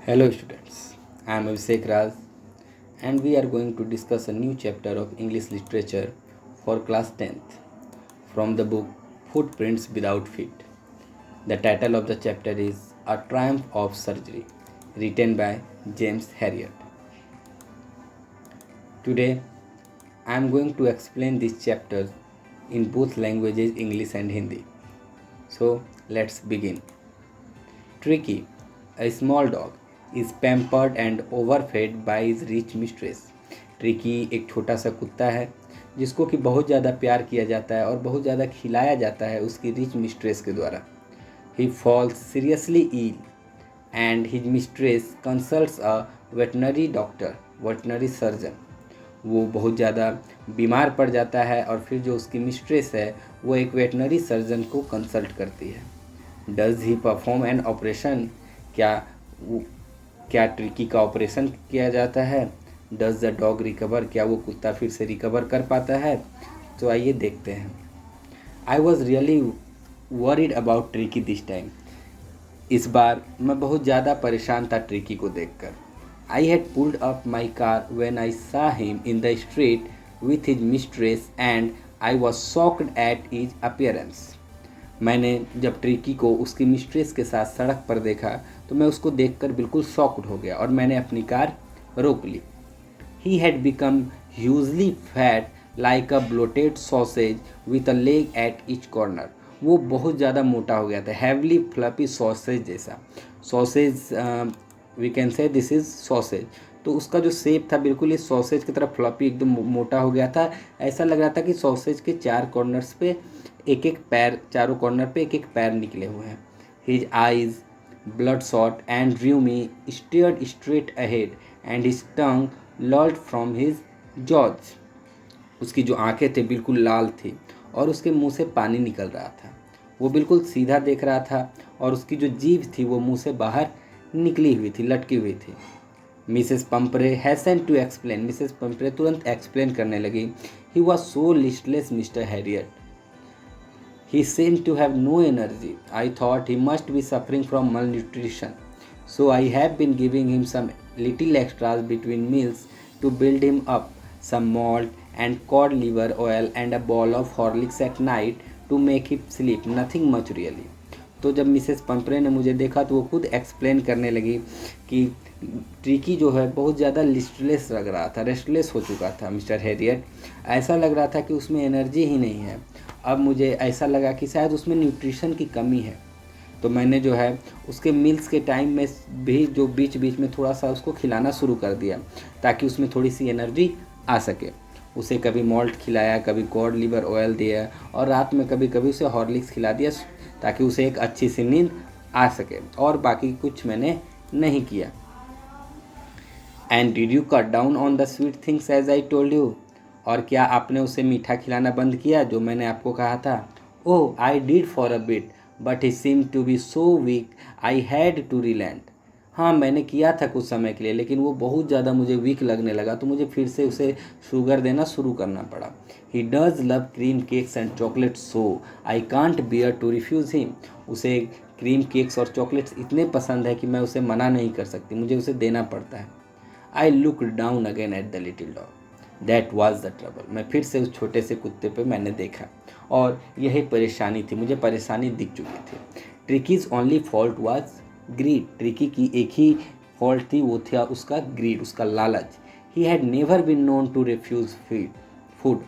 Hello students, I am Abhishek Raj and we are going to discuss a new chapter of English literature for class 10th from the book Footprints Without Feet. The title of the chapter is A Triumph of Surgery, written by James Herriot. Today I am going to explain this chapter in both languages English and Hindi. So let's begin. Tricky, a small dog, is pampered and overfed by his rich mistress. Tricky एक छोटा सा कुत्ता है जिसको कि बहुत ज़्यादा प्यार किया जाता है और बहुत ज़्यादा खिलाया जाता है उसकी रिच मिस्ट्रेस के द्वारा. He falls seriously ill and his mistress consults a veterinary surgeon. वो बहुत ज़्यादा बीमार पड़ जाता है और फिर जो उसकी मिस्ट्रेस है वो एक वेटनरी सर्जन को कंसल्ट करती है. Does he perform an operation, क्या ट्रिकी का ऑपरेशन किया जाता है. डज द डॉग रिकवर, क्या वो कुत्ता फिर से रिकवर कर पाता है. तो आइए देखते हैं. I was really worried about tricky this time. इस बार मैं बहुत ज़्यादा परेशान था ट्रिकी को देखकर. I had pulled up my car when I सा him in the street with his mistress and I was shocked at his appearance. मैंने जब ट्रिकी को उसकी मिस्ट्रेस के साथ सड़क पर देखा तो मैं उसको देखकर बिल्कुल शॉक्ड हो गया और मैंने अपनी कार रोक ली. He had become hugely fat like a bloated sausage with a leg at each corner. वो बहुत ज़्यादा मोटा हो गया था, हैवली फ्लफी सॉसेज जैसा. Sausage we can say this is sausage. तो उसका जो शेप था बिल्कुल इस सॉसेज की तरह फ्लफी एकदम मोटा हो गया था. ऐसा लग रहा था कि सॉसेज के चार कॉर्नर्स पे एक एक पैर, चारों कॉर्नर पे एक एक पैर निकले हुए हैं. His eyes bloodshot and rheumy stared straight ahead and his tongue lolled from his jaws. उसकी जो आंखें थे बिल्कुल लाल थी और उसके मुंह से पानी निकल रहा था. वो बिल्कुल सीधा देख रहा था और उसकी जो जीभ थी वो मुंह से बाहर निकली हुई थी, लटकी हुई थी. Mrs Pumphrey hastened to explain. Mrs Pumphrey तुरंत एक्सप्लेन करने लगी. He was so listless Mr Herriot. He seemed to have no energy. I thought he must be suffering from malnutrition. So I have been giving him some little extras between meals to build him up. Some malt and cod liver oil and a ball of Horlicks at night to make him sleep. Nothing much really. तो जब Mrs पंपरे ने मुझे देखा तो वो खुद explain करने लगी कि ट्रिकी जो है बहुत ज़्यादा लिस्टलेस लग रहा था, रेस्टलेस हो चुका था मिस्टर हैरियट. ऐसा लग रहा था कि उसमें एनर्जी ही नहीं है. अब मुझे ऐसा लगा कि शायद उसमें न्यूट्रिशन की कमी है. तो मैंने जो है उसके मील्स के टाइम में भी जो बीच बीच में थोड़ा सा उसको खिलाना शुरू कर दिया ताकि उसमें थोड़ी सी एनर्जी आ सके. उसे कभी मॉल्ट खिलाया, कभी कॉड लिवर ऑयल दिया और रात में कभी कभी उसे हॉर्लिक्स खिला दिया ताकि उसे एक अच्छी सी नींद आ सके. और बाकी कुछ मैंने नहीं किया. And did you cut down on the sweet things as I told you. और क्या आपने उसे मीठा खिलाना बंद किया जो मैंने आपको कहा था. Oh I did for a bit but he seem to be so weak I had to relent. हाँ मैंने किया था कुछ समय के लिए लेकिन वो बहुत ज़्यादा मुझे वीक लगने लगा तो मुझे फिर से उसे शुगर देना शुरू करना पड़ा. He does love cream cakes and chocolate so I can't bear to refuse him. उसे क्रीम केक्स और चॉकलेट्स इतने पसंद है कि मैं उसे मना नहीं कर सकती, मुझे उसे देना पड़ता है. I look down again at the little dog. That was the trouble. मैं फिर से उस छोटे से कुत्ते पे मैंने देखा और यही परेशानी थी, मुझे परेशानी दिख चुकी थी. Tricki's only fault was greed. Tricki की एक ही फॉल्ट थी, वो था उसका ग्रीड, उसका लालच. He had never been known to refuse food.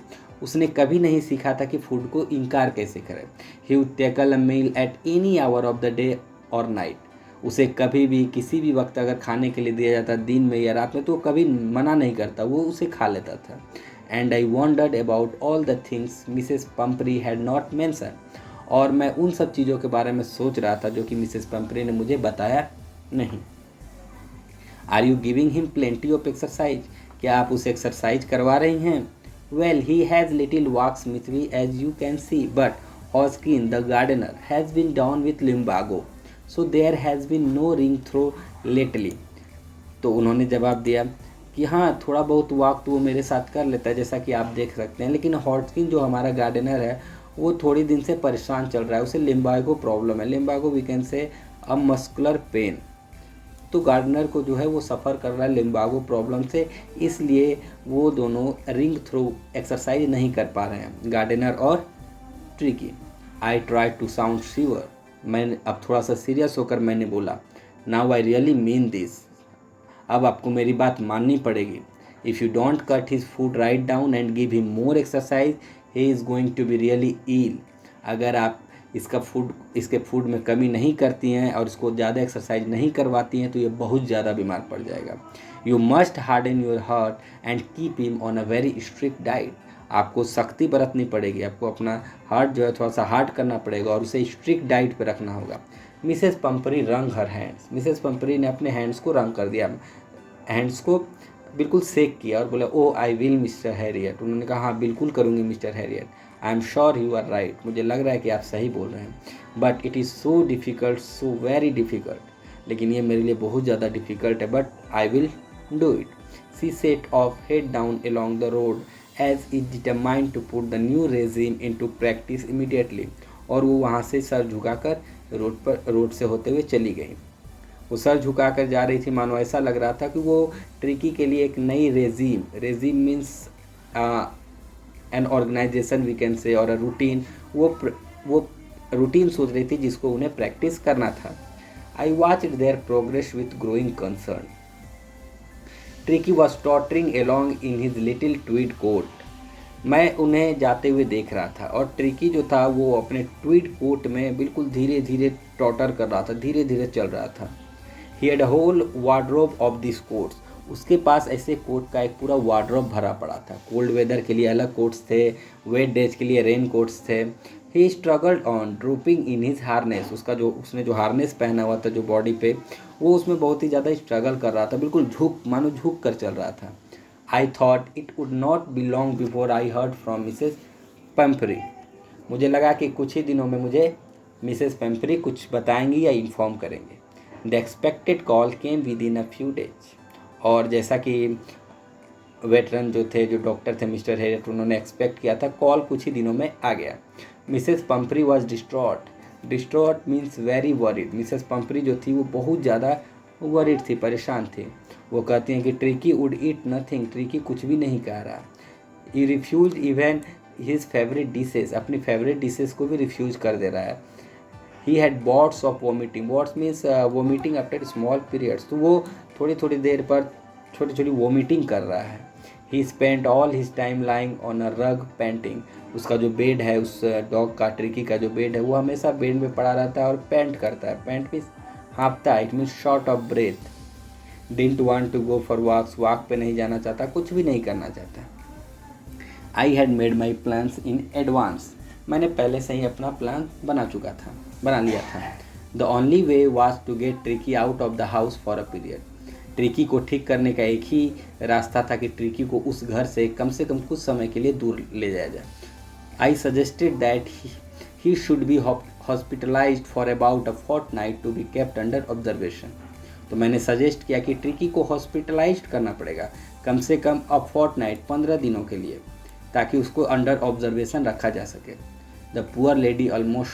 उसने कभी नहीं सीखा था कि फूड को इनकार कैसे करें. He would tackle a meal at any hour of the day और नाइट. उसे कभी भी किसी भी वक्त अगर खाने के लिए दिया जाता दिन में या रात में तो कभी मना नहीं करता, वो उसे खा लेता था. And I wondered about all the things Mrs Pumphrey had not mention. और मैं उन सब चीज़ों के बारे में सोच रहा था जो कि मिसेस पंपरी ने मुझे बताया नहीं. Are you giving him plenty of exercise. क्या आप उसे एक्सरसाइज करवा रही हैं. Well he has little walks with me as you can see but Hodgkin the gardener has been down with lumbago so there has been no ring throw lately. तो उन्होंने जवाब दिया कि हाँ थोड़ा बहुत वॉक तो वो मेरे साथ कर लेता है जैसा कि आप देख सकते हैं, लेकिन हॉस्किन जो हमारा गार्डनर है वो थोड़ी दिन से परेशान चल रहा है, उसे लिम्बागो प्रॉब्लम है. लिम्बागो we can say a muscular pain. तो गार्डनर को जो है वो सफ़र कर रहा है लिम्बागो प्रॉब्लम से, इसलिए वो दोनों रिंग थ्रो एक्सरसाइज नहीं कर पा रहे हैं, गार्डनर और Tricki. I try to sound severe, मैंने अब थोड़ा सा सीरियस होकर मैंने बोला, now I really mean this, अब आपको मेरी बात माननी पड़ेगी। If you don't cut his food right down and give him more exercise he is going to be really ill. अगर आप इसके फूड में कमी नहीं करती हैं और इसको ज़्यादा एक्सरसाइज नहीं करवाती हैं तो ये बहुत ज़्यादा बीमार पड़ जाएगा। You must harden your heart and keep him on a very strict diet. आपको सख्ती बरतनी पड़ेगी, आपको अपना हार्ट जो है थोड़ा सा हार्ड करना पड़ेगा और उसे स्ट्रिक्ट डाइट पे रखना होगा। मिसेस पंपरी रंग हर हैंड्स, मिसेस पंपरी ने अपने हैंड्स को रंग कर दिया, हैंड्स को बिल्कुल सेक किया और बोला, oh I will Mr Herriot. उन्होंने कहा, हाँ बिल्कुल करूँगी Mr Herriot. I am sure you are right, मुझे लग रहा है कि आप सही बोल रहे हैं। But it is so difficult, so very difficult, लेकिन ये मेरे लिए बहुत ज़्यादा डिफ़िकल्ट है, but I will do it. She set off head down along the road as is determined to put the new regime into practice immediately। और वो वहाँ से सर झुकाकर रोड से होते हुए चली गई। वो सर झुकाकर जा रही थी, मानो ऐसा लग रहा था कि वो ट्रिकी के लिए एक नई regime means an organisation we can say, और अ रूटीन, वो रूटीन सोच रही थी जिसको उन्हें प्रैक्टिस करना था। I watched their progress with growing concern. Tricki was tottering along in his little tweed coat. मैं उन्हें जाते हुए देख रहा था और ट्रिकी जो था वो अपने ट्वीड कोट में बिल्कुल धीरे धीरे टॉटर कर रहा था, धीरे धीरे चल रहा था। He had whole wardrobe of this coats. उसके पास ऐसे कोट का एक पूरा वार्डरोब भरा पड़ा था। कोल्ड वेदर के लिए अलग कोट्स थे, वेट डेज के लिए रेन कोट्स थे। He struggled on drooping in his harness. उसने जो हार्नेस पहना हुआ था जो बॉडी पे, वो उसमें बहुत ही ज़्यादा स्ट्रगल कर रहा था, बिल्कुल मानो झुक कर चल रहा था। I thought it would not be long before I heard from Mrs Pumphrey. मुझे लगा कि कुछ ही दिनों में मुझे मिसेस पेम्परी कुछ बताएंगी या इन्फॉर्म करेंगे। The expected call came with in a few days. और जैसा कि वेटरन जो थे, जो डॉक्टर थे मिस्टर हेरियट, उन्होंने एक्सपेक्ट किया था, कॉल कुछ ही दिनों में आ गया। Mrs Pumphrey was distraught means very worried. Mrs Pumphrey जो थी वो बहुत ज़्यादा वरीड थी, परेशान थी। वो कहती हैं कि Tricki would eat nothing, Tricki कुछ भी नहीं खा रहा। He refuse even his favourite dishes, अपनी फेवरेट डिशेज को भी रिफ्यूज कर दे रहा है। He had bouts of vomiting, bouts means vomiting after small periods, तो वो थोड़ी थोड़ी देर पर छोटी छोटी वोमिटिंग कर रहा है। He spend all his time lying on a rug panting. उसका जो बेड है, उस डॉग का, ट्रिकी का जो बेड है, वो हमेशा बेड में पड़ा रहता है और पेंट करता है। पेंट मीन्स हाँफता है, it means short of breath. Didn't want to go for walks, walk पे नहीं जाना चाहता, कुछ भी नहीं करना चाहता। I had made my plans in advance, मैंने पहले से ही अपना प्लान बना लिया था। The only way was to get Tricki out of the house for a period. Tricki को ठीक करने का एक ही रास्ता था कि ट्रिकी को उस घर से कम कुछ समय के लिए दूर ले जाया जाए। I suggested that he should be hospitalised for about a fortnight to be kept under observation. तो मैंने सजेस्ट किया कि ट्रिकी को हॉस्पिटलाइज्ड करना पड़ेगा कम से कम अ फोर्टनाइट, 15 दिनों के लिए, ताकि उसको अंडर ऑब्जर्वेशन रखा जा सके। The poor lady almost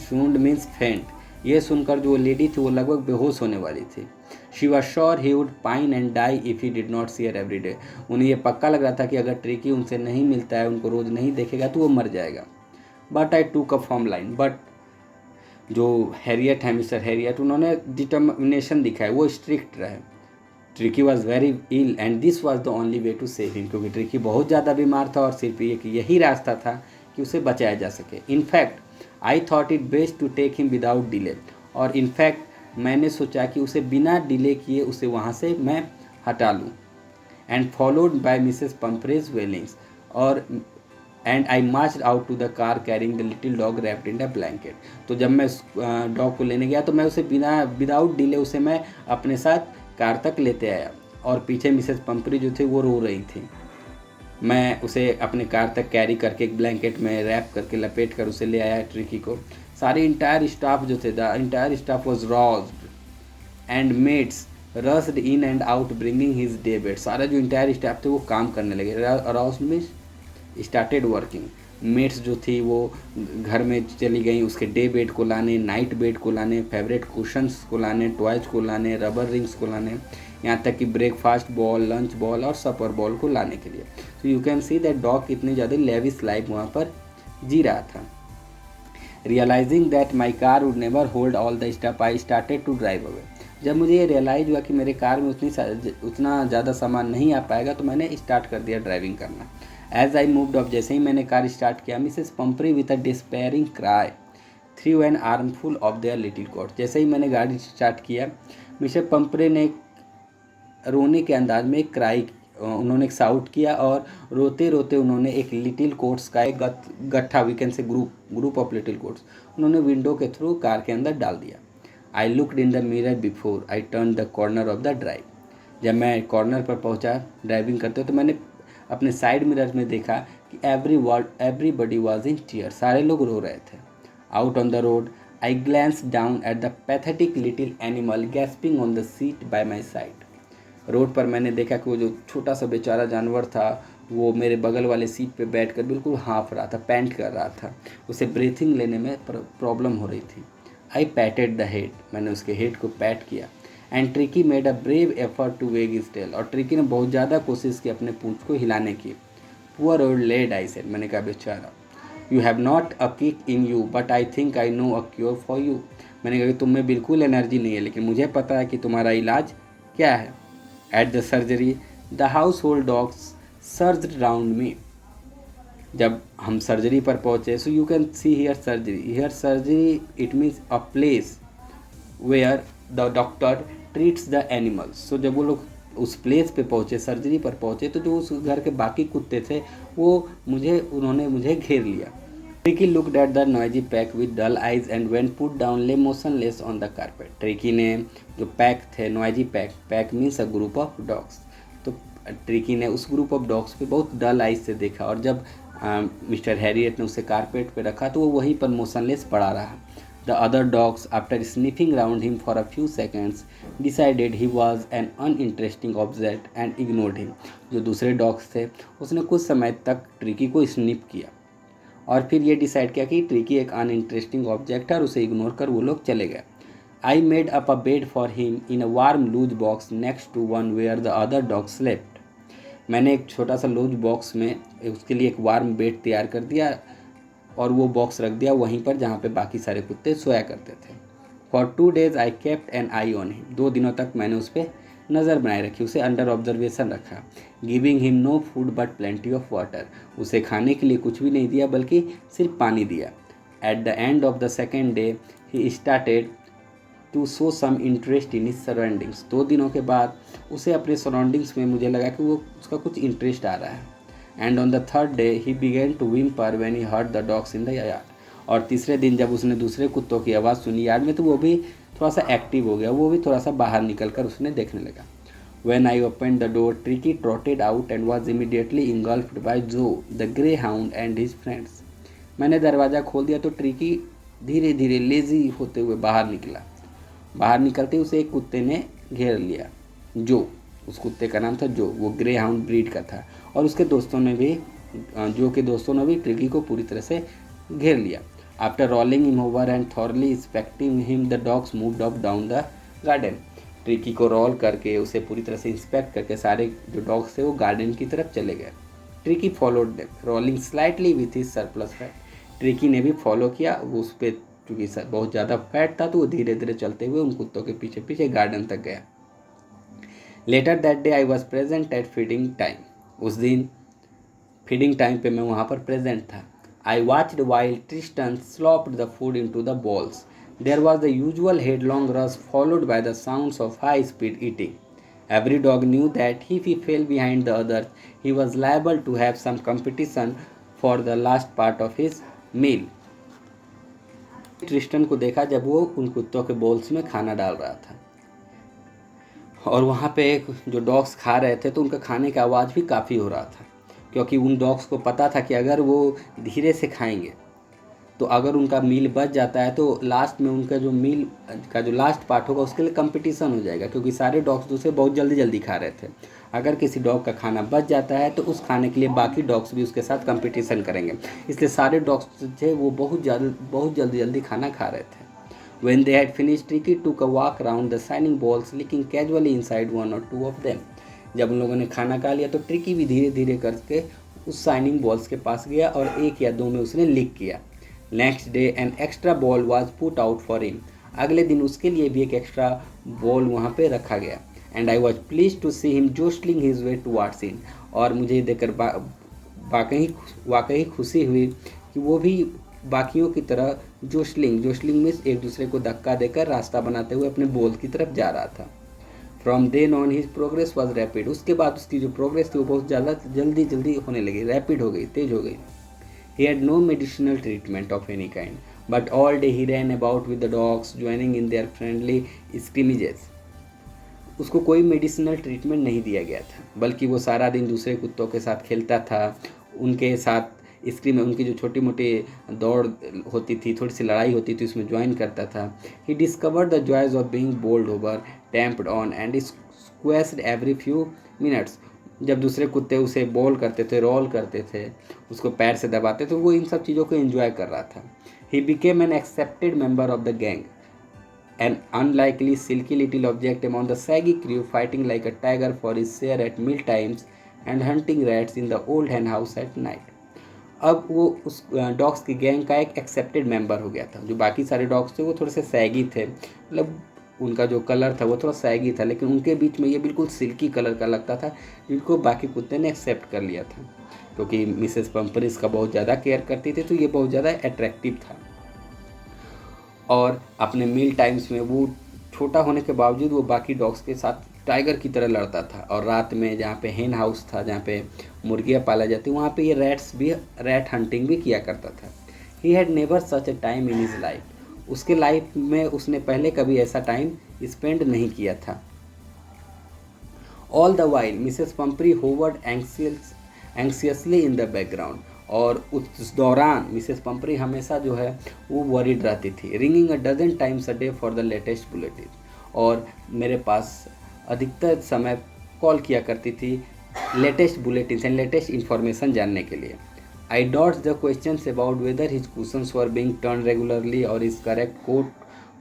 swooned means faint. ये सुनकर जो लेडी थी वो लगभग बेहोश होने वाली थी। She was sure he would pine and die if he did not see her every day. उन्हें ये पक्का लग रहा था कि अगर ट्रिकी उनसे नहीं मिलता है, उनको रोज़ नहीं देखेगा, तो वो मर जाएगा। But I took a firm line, but जो हैरियट है, मिस्टर हैरियट, उन्होंने डिटर्मिनेशन दिखाया, वो स्ट्रिक्ट रहे। Tricki was very ill and this was the only way to save him, क्योंकि ट्रिकी बहुत ज़्यादा बीमार था और सिर्फ यही रास्ता था कि उसे बचाया जा सके। In fact I thought it best to take him without delay. और इनफैक्ट मैंने सोचा कि उसे बिना डिले किए उसे वहाँ से मैं हटा लूँ। And followed by Mrs Pumphrey's wailings, और and I marched out to the car carrying the little dog wrapped in the blanket. तो जब मैं उस डॉग को लेने गया तो मैं उसे विदाउट डिले उसे मैं अपने साथ कार तक लेते आया, और पीछे मिसेस पंपरी जो थी वो रो रही थी। मैं उसे अपने कार तक कैरी करके एक ब्लैंकेट में रैप करके लपेट कर उसे ले आया ट्रिकी को। सारी इंटायर स्टाफ जो थे, the entire staff was roused and maids rushed in and out bringing his day bed. सारा जो इंटायर स्टाफ थे वो काम करने लगे। Roused means started working. Maids जो थी वो घर में चली गई उसके डे बेड को लाने, नाइट बेड को लाने, फेवरेट कुशन्स को लाने, टॉयज को लाने, रबर रिंग्स को लाने, यहाँ तक कि ब्रेकफास्ट बॉल, लंच बॉल और सपर बॉल को लाने के लिए। तो you can see that dog कितनी ज़्यादा लेविश लाइफ वहाँ पर जी रहा था। Realising that my car would never hold all the stuff I started to drive away. जब मुझे ये रियलाइज़ हुआ कि मेरे कार में उतना ज़्यादा सामान नहीं आ पाएगा तो मैंने स्टार्ट कर दिया ड्राइविंग करना। एज आई मूव्ड अप, जैसे ही मैंने कार स्टार्ट किया, Mrs Pumphrey with a despairing cry threw an armful of their little coat. जैसे ही मैंने गाड़ी स्टार्ट किया, मिसेस पंपरी ने रोने के अंदाज में एक क्राई, उन्होंने एक साउट किया और रोते रोते उन्होंने एक लिटिल कोट्स का एक गट्ठा, we can say group of little coats, उन्होंने विंडो के थ्रू कार के अंदर डाल दिया। I looked in the mirror before I turn the corner of the drive. जब मैं कॉर्नर पर पहुंचा ड्राइविंग करते तो मैंने अपने साइड मिरर में देखा कि एवरीबडी वॉज इन टीयर, सारे लोग रो रहे थे। Out on the road I glance down at the pathetic little animal gasping on the seat by my side. Road पर मैंने देखा कि वो जो छोटा सा बेचारा जानवर था वो मेरे बगल वाले सीट पे बैठकर बिल्कुल हाँफ रहा था, पैंट कर रहा था, उसे ब्रीथिंग लेने में प्रॉब्लम हो रही थी। आई पैटेड द हेड, मैंने उसके हेड को पैट किया। And Tricki made a brave effort to wag his tail, और ट्रिकी ने बहुत ज़्यादा कोशिश की अपने पूंछ को हिलाने की। Poor old lad, I said, मैंने कहा बेचारा, you have not a kick in you but I think I know a cure for you. मैंने कहा कि तुम में बिल्कुल एनर्जी नहीं है लेकिन मुझे पता है कि तुम्हारा इलाज क्या है। At the surgery the household dogs surged round me. जब हम सर्जरी पर पहुँचे, so you can see here surgery it means a place where the doctor treats the animals. So जब वो लोग उस प्लेस पे पहुँचे, सर्जरी पर पहुँचे, तो जो उस घर के बाकी कुत्ते थे वो उन्होंने मुझे घेर लिया। Tricki looked at the noisy pack with dull eyes and when put down lay motionless on the carpet. Tricki ने जो पैक थे, noisy pack means a group of dogs, तो ट्रिकी ने उस ग्रुप ऑफ डॉग्स पे बहुत डल eyes से देखा और जब मिस्टर हैरियट ने उसे कारपेट पे रखा तो वो वहीं पर मोशनलेस पड़ा रहा। The other dogs, after sniffing round him for a few seconds, decided he was an uninteresting object and ignored him. जो दूसरे डॉग्स थे उसने कुछ समय तक ट्रिकी को स्निप किया और फिर ये डिसाइड किया कि ट्रिकी एक अनइंटरेस्टिंग ऑब्जेक्ट है और उसे इग्नोर कर वो लोग चले गए। I made up a bed for him in a warm loose box next to one where the other dog slept. मैंने एक छोटा सा लूज बॉक्स में उसके लिए एक वार्म बेड तैयार कर दिया और वो बॉक्स रख दिया वहीं पर जहाँ पे बाकी सारे कुत्ते सोया करते थे। For 2 days I kept an eye on him. 2 दिनों तक मैंने उस पर नज़र बनाए रखी, उसे अंडर ऑब्जर्वेशन रखा। Giving him no food but plenty of water, उसे खाने के लिए कुछ भी नहीं दिया बल्कि सिर्फ पानी दिया। At the end of the second day he started to show some interest in his surroundings. 2 दिनों के बाद उसे अपने सराउंडिंग्स में मुझे लगा कि वो उसका कुछ इंटरेस्ट आ रहा है। And on the third day he began to whimper when he heard the dogs in the yard। और तीसरे दिन जब उसने दूसरे कुत्तों की आवाज़ सुनी यार्ड में तो वो भी थोड़ा सा एक्टिव हो गया, वो भी थोड़ा सा बाहर निकल कर उसने देखने लगा। When I opened the door, Tricky trotted out and was immediately engulfed by Joe, the greyhound and his friends। मैंने दरवाज़ा खोल दिया तो ट्रिकी धीरे धीरे लेजी होते हुए बाहर निकला। बाहर निकलते उसे एक कुत्ते ने घेर लिया, जो, उस कुत्ते का नाम था जो, वो ग्रे हाउंड ब्रीड का था और उसके दोस्तों ने भी, जो के दोस्तों ने भी ट्रिकी को पूरी तरह से घेर लिया। After rolling him over and thoroughly inspecting him the dogs moved up down the garden. Tricky को रोल करके उसे पूरी तरह से इंस्पेक्ट करके सारे जो डॉग्स थे वो गार्डन की तरफ चले गए। Tricky followed them rolling slightly with his surplus fat. Tricky ने भी फॉलो किया, वो उस पर चूँकि बहुत ज़्यादा फैट था तो वो धीरे धीरे चलते हुए उन कुत्तों के पीछे पीछे गार्डन तक गया। Later that day I was present at feeding time. उस दिन फीडिंग टाइम पे मैं वहाँ पर प्रेजेंट था। I watched while Tristan slopped the food into the bowls. There was the usual headlong rush followed by the sounds of high speed eating. Every dog knew that if he fell behind the others, he was liable to have some competition for the last part of his meal। Tristan को देखा जब वो उन कुत्तों के balls में खाना डाल रहा था और वहाँ पे एक जो डॉग्स खा रहे थे तो उनका खाने का आवाज़ भी काफ़ी हो रहा था, क्योंकि उन डॉग्स को पता था कि अगर वो धीरे से खाएंगे तो अगर उनका मील बच जाता है तो लास्ट में उनका जो मील का जो लास्ट पार्ट होगा उसके लिए कंपटीशन हो जाएगा, क्योंकि सारे डॉग्स दूसरे बहुत जल्दी जल्दी खा रहे थे। अगर किसी डॉग का खाना बच जाता है तो उस खाने के लिए बाकी डॉग्स भी उसके साथ कंपटीशन करेंगे, इसलिए सारे डॉग्स थे वो बहुत जल्दी जल्दी खाना खा रहे थे। When they had finished, Tricky took a walk around the shining balls, looking casually inside one or two of them. जब उन लोगों ने खाना खा लिया तो ट्रिकी भी धीरे धीरे करके उस शाइनिंग बॉल्स के पास गया और एक या दो में उसने लिक किया। Next day an extra ball was put out for him. अगले दिन उसके लिए भी एक एक्स्ट्रा बॉल वहाँ पे रखा गया। And I was pleased to see him jostling his way towards him. और मुझे देखकर वाकई खुशी हुई कि वो भी बाकियों की तरह जोस्टलिंग मीन्स एक दूसरे को धक्का देकर रास्ता बनाते हुए अपने बॉल की तरफ जा रहा था। From then on his progress was rapid. उसके बाद उसकी जो प्रोग्रेस थी वो बहुत ज़्यादा जल्दी होने लगी, रैपिड हो गई, तेज हो गई। He had no medicinal treatment of any kind but all day he ran about with the dogs joining in their friendly scrimmages. उसको कोई मेडिसिनल ट्रीटमेंट नहीं दिया गया था, बल्कि वो सारा दिन दूसरे कुत्तों के साथ खेलता था, उनके साथ स्क्रीम में उनकी जो छोटी मोटी दौड़ होती थी, थोड़ी सी लड़ाई होती थी, उसमें ज्वाइन करता था। He discovered the joys of being bowled over, trampled on and squashed every few minutes. जब दूसरे कुत्ते उसे बॉल करते थे, रोल करते थे, उसको पैर से दबाते थे, वो इन सब चीज़ों को एंजॉय कर रहा था। He became an accepted member of the gang, an unlikely silky little object among the saggy crew, fighting like a tiger for his share at meal times and hunting rats in the old hen house at night. अब वो उस dogs की gang का एक accepted member हो गया था। जो बाकी सारे डॉग्स थे वो थोड़े से सैगी थे, मतलब उनका जो कलर था वो थोड़ा सैगी था, लेकिन उनके बीच में ये बिल्कुल सिल्की कलर का लगता था, जिनको बाकी कुत्ते ने एक्सेप्ट कर लिया था। क्योंकि मिसेस पंपर इसका बहुत ज़्यादा केयर करती थी तो ये बहुत ज़्यादा अट्रैक्टिव था। और अपने मील टाइम्स में वो छोटा होने के बावजूद वो बाकी डॉग्स के साथ टाइगर की तरह लड़ता था। और रात में जहाँ पे हेन हाउस था, जहाँ पे मुर्गियाँ पाला जाती, वहाँ पे ये रैट हंटिंग भी किया करता था। He had never such A time in his life. उसके लाइफ में उसने पहले कभी ऐसा टाइम स्पेंड नहीं किया था। All the while Mrs Pumphrey hovered anxiously in the background. और उस दौरान मिसेस पंपरी हमेशा जो है वो वरीड रहती थी। Ringing a dozen times a day for the latest bulletin. और मेरे पास अधिकतर समय कॉल किया करती थी latest bulletin and latest information जानने के लिए। I dodged the questions about whether his cushions were being turned regularly or is correct coat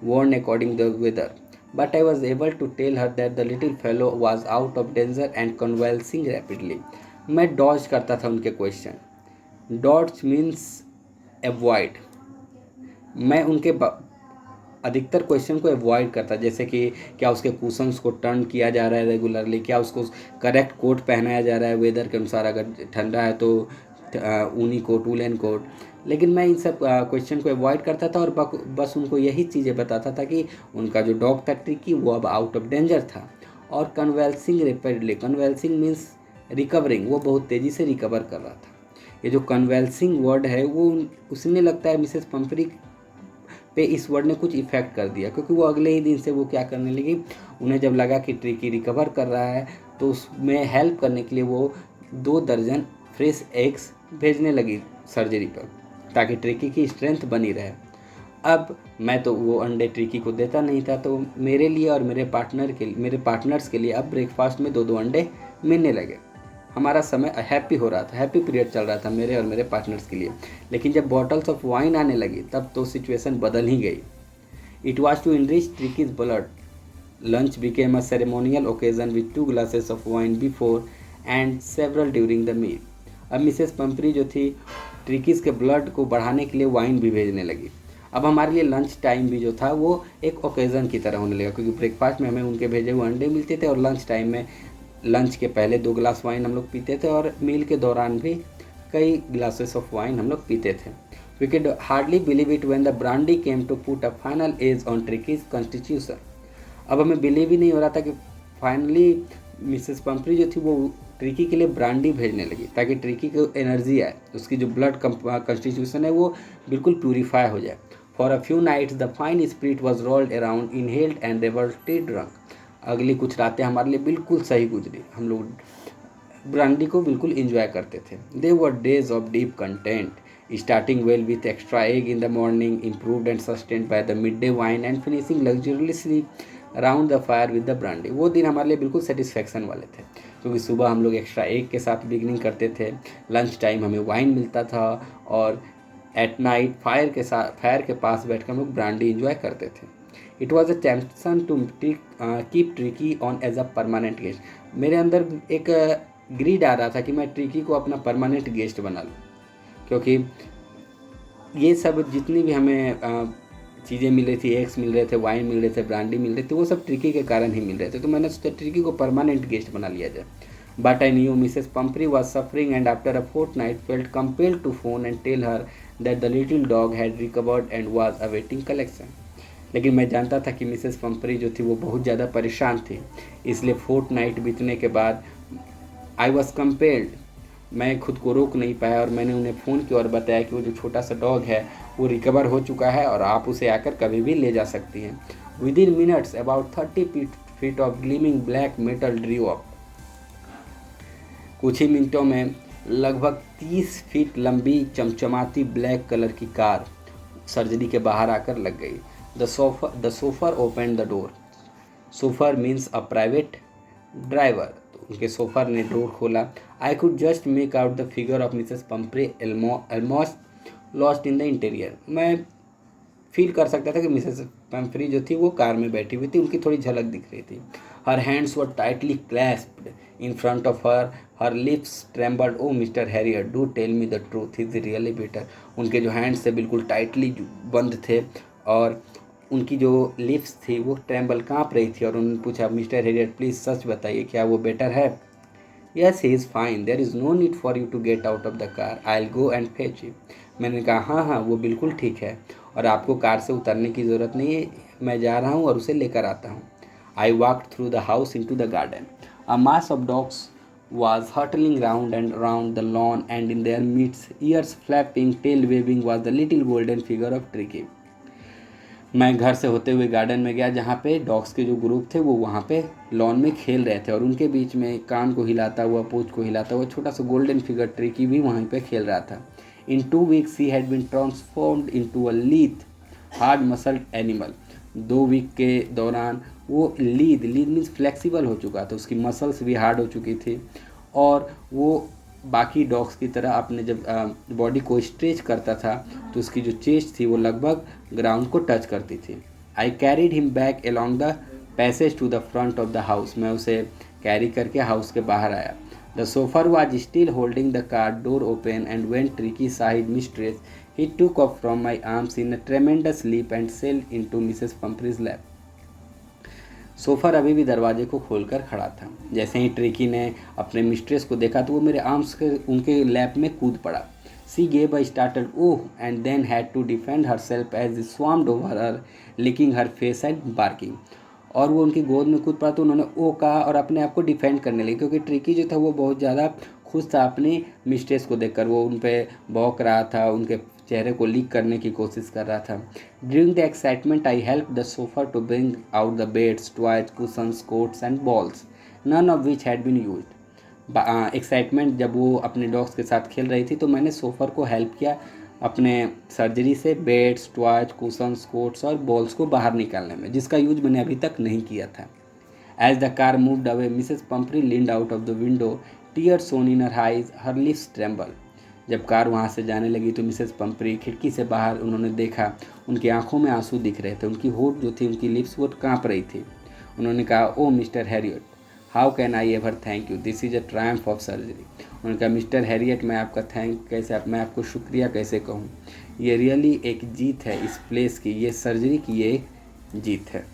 worn according the weather, but I was able to tell her that the little fellow was out of danger and convalescing rapidly. मैं Dodge करता था उनके question. Dodge means avoid. मैं उनके अधिकतर question को avoid करता, जैसे कि क्या उसके कुशंस को टर्न किया जा रहा है रेगुलरली, क्या उसको करेक्ट कोट पहनाया जा रहा है वेदर के अनुसार, अगर ठंडा है तो ऊनी कोट, वूलन कोट। लेकिन मैं इन सब क्वेश्चन को अवॉइड करता था और बस उनको यही चीज़ें बताता था कि उनका जो डॉग था ट्रिकी वो अब आउट ऑफ डेंजर था और कन्वेल्सिंग रेपिडली। कन्वेल्सिंग मीन्स रिकवरिंग, वो बहुत तेज़ी से रिकवर कर रहा था। ये जो कन्वेल्सिंग वर्ड है वो उसने लगता है मिसेस पंपरी पे इस वर्ड ने कुछ इफेक्ट कर दिया, क्योंकि वो अगले ही दिन से वो क्या करने लगी, उन्हें जब लगा कि ट्रिकी रिकवर कर रहा है तो उसमें हेल्प करने के लिए वो 2 दर्जन फ्रेश एग्स भेजने लगी सर्जरी पर, ताकि ट्रिकी की स्ट्रेंथ बनी रहे। अब मैं तो वो अंडे ट्रिकी को देता नहीं था, तो मेरे लिए और मेरे पार्टनर्स के लिए अब ब्रेकफास्ट में 2-2 अंडे मिलने लगे। हमारा समय हैप्पी हो रहा था, हैप्पी पीरियड चल रहा था मेरे और मेरे पार्टनर्स के लिए। लेकिन जब बॉटल्स ऑफ वाइन आने लगी तब तो सिचुएशन बदल ही गई। It was to enrich Tricki's blood. Lunch became a ceremonial occasion with 2 glasses of wine before and several during the meal. अब मिसेस पंपरी जो थी ट्रिकीज के ब्लड को बढ़ाने के लिए वाइन भी भेजने लगी। अब हमारे लिए लंच टाइम भी जो था वो एक ओकेज़न की तरह होने लगा, क्योंकि ब्रेकफास्ट में हमें उनके भेजे हुए अंडे मिलते थे और लंच टाइम में लंच के पहले 2 ग्लास वाइन हम लोग पीते थे और मील के दौरान भी कई ग्लासेस ऑफ वाइन हम लोग पीते थे। We could hardly believe it when the brandy came to put a final edge on Tricki's constitution. अब हमें बिलीव ही नहीं हो रहा था कि फाइनली मिसेस पंपरी जो थी वो ट्रिकी के लिए ब्रांडी भेजने लगी, ताकि ट्रिकी को एनर्जी आए, उसकी जो ब्लड कॉन्स्टिट्यूशन है वो बिल्कुल प्यूरीफाई हो जाए। For a few nights the fine spirit was rolled around, inhaled and reverted drunk. अगली कुछ रातें हमारे लिए बिल्कुल सही गुजरी, हम लोग ब्रांडी को बिल्कुल इंजॉय करते थे। They were days of deep content, starting well with extra egg in the morning, improved and sustained by the mid day wine, and finishing luxuriously around the fire with the brandy. वो दिन हमारे लिए बिल्कुल satisfaction वाले थे, क्योंकि सुबह हम लोग एक्स्ट्रा एग के साथ बिगनिंग करते थे, लंच टाइम हमें वाइन मिलता था, और एट नाइट फायर के पास बैठ कर हम लोग ब्रांडी इंजॉय करते थे। It was a temptation to keep Tricki on as a permanent guest. मेरे अंदर एक ग्रीड आ रहा था कि मैं ट्रिकी को अपना परमानेंट गेस्ट बना लूँ, क्योंकि ये सब जितनी भी हमें चीज़ें मिल रही थी, एग्स मिल रहे थे, वाइन मिल रहे थे, ब्रांडी मिल रही थी, वो सब ट्रिकी के कारण ही मिल रहे थे। तो मैंने सोचा ट्रिकी को परमानेंट गेस्ट बना लिया जाए। But I knew Mrs Pumphrey was suffering and after a fortnight felt compelled to phone and tell her that the little dog had recovered and was awaiting collection. लेकिन मैं जानता था कि Mrs Pumphrey जो थी वो बहुत ज़्यादा परेशान थी, इसलिए फोर्टनाइट बीतने के बाद आई वॉज कंपेल्ड, मैं खुद को रोक नहीं पाया और मैंने उन्हें फ़ोन किया और बताया कि वो जो छोटा सा डॉग है वो रिकवर हो चुका है और आप उसे आकर कभी भी ले जा सकती हैं। Within minutes about 30 feet of gleaming black metal drew up. कुछ ही मिनटों में लगभग 30 फीट लंबी चमचमाती ब्लैक कलर की कार सर्जरी के बाहर आकर लग गई। The chauffeur open the door. Chauffeur means a private driver. तो उनके सोफर ने डोर खोला। I could just make out the figure of Mrs Pumphrey almost lost in the interior. मैं फील कर सकता था कि मिसेस पंपरी जो थी वो कार में बैठी हुई थी, उनकी थोड़ी झलक दिख रही थी। Her hands were tightly clasped in front of her lips trembled. Oh Mr Herriot, do tell me the truth, is really better. उनके जो हैंड्स थे बिल्कुल टाइटली बंद थे और उनकी जो लिप्स थी वो ट्रेम्बल काँप रही थी, और उन्होंने पूछा, मिस्टर हैरियर प्लीज़ सच बताइए, क्या वो बेटर है? Yes he is fine, there is no need for you to get out of the car, I will go and fetch you. मैंने कहा हाँ हाँ वो बिल्कुल ठीक है और आपको कार से उतरने की ज़रूरत नहीं है, मैं जा रहा हूँ और उसे लेकर आता हूँ। I walked through the house into the garden. A mass of dogs was hurtling round and round the lawn, and in their midst, ears flapping, tail waving, was the little golden figure of Tricky. मैं घर से होते हुए garden में गया, जहाँ पे dogs के जो ग्रुप थे वो वहाँ पे लॉन में खेल रहे थे, और उनके बीच में कान को हिलाता हुआ, पूंछ को हिलाता हुआ छोटा सा गोल्डन फिगर ट्रिकी भी वहीं पे खेल रहा था। In 2 weeks he had been transformed into a lithe hard muscled animal. 2 week के दौरान वो लीद मीन्स फ्लेक्सिबल हो चुका था, उसकी मसल्स भी हार्ड हो चुकी थी, और वो बाकी डॉग्स की तरह अपने जब बॉडी को स्ट्रेच करता था तो उसकी जो चेस्ट थी वो लगभग ग्राउंड को टच करती थी। I carried him back along the passage to the front of the house. मैं उसे कैरी करके हाउस के बाहर आया। The chauffeur was still holding the car door open and when Tricki saw his mistress, he took off from my arms in a tremendous leap and sailed into Mrs. Pumphrey's lap. So far अभी भी दरवाजे को खोलकर खड़ा था। जैसे ही tricky ने अपने मिस्ट्रेस को देखा तो वो मेरे आर्म्स के उनके लैप में कूद पड़ा। She gave a startled oh and then had to defend herself as swarmed over her, licking her face and barking. और वो उनकी गोद में कूद पड़ा तो उन्होंने ओ कहा और अपने आप को डिफेंड करने लगी, क्योंकि ट्रिकी जो था वो बहुत ज़्यादा खुश था अपनी मिस्ट्रेस को देखकर। वो उन पर भौंक रहा था, उनके चेहरे को लीक करने की कोशिश कर रहा था। During the excitement I help the chauffeur to bring out the beds, toys, cushions, coats and balls, none of which had been used. Excitement जब वो अपने डॉग्स के साथ खेल रही थी तो मैंने सोफर को हेल्प किया अपने सर्जरी से बेड्स, टॉयज, कुशंस, कोट्स और बॉल्स को बाहर निकालने में, जिसका यूज मैंने अभी तक नहीं किया था। As the car moved away Mrs Pumphrey leaned out of the window, tears shone in her eyes, her lips tremble. जब कार वहाँ से जाने लगी तो मिसेस पंपरी खिड़की से बाहर उन्होंने देखा, उनकी आंखों में आंसू दिख रहे थे, उनकी होठ जो थी, उनकी लिप्स वो काँप रही थी। उन्होंने कहा, oh Mr Herriot, how can I ever thank you, this is a triumph of surgery. उन्होंने कहा, मिस्टर हैरियट मैं आपको शुक्रिया कैसे कहूँ, ये रियली एक जीत है इस प्लेस की, ये सर्जरी की ये एक जीत है।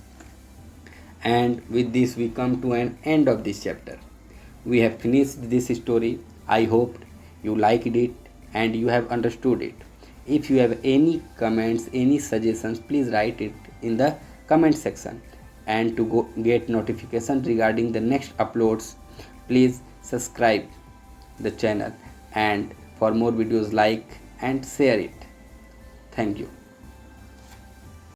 And with this we come to an end of this chapter. We have finished this story. I hope you liked it and you have understood it. If you have any comments, any suggestions, please write it in the comment section. And to get notification regarding the next uploads, please subscribe the channel, and for more videos like and share it. Thank you.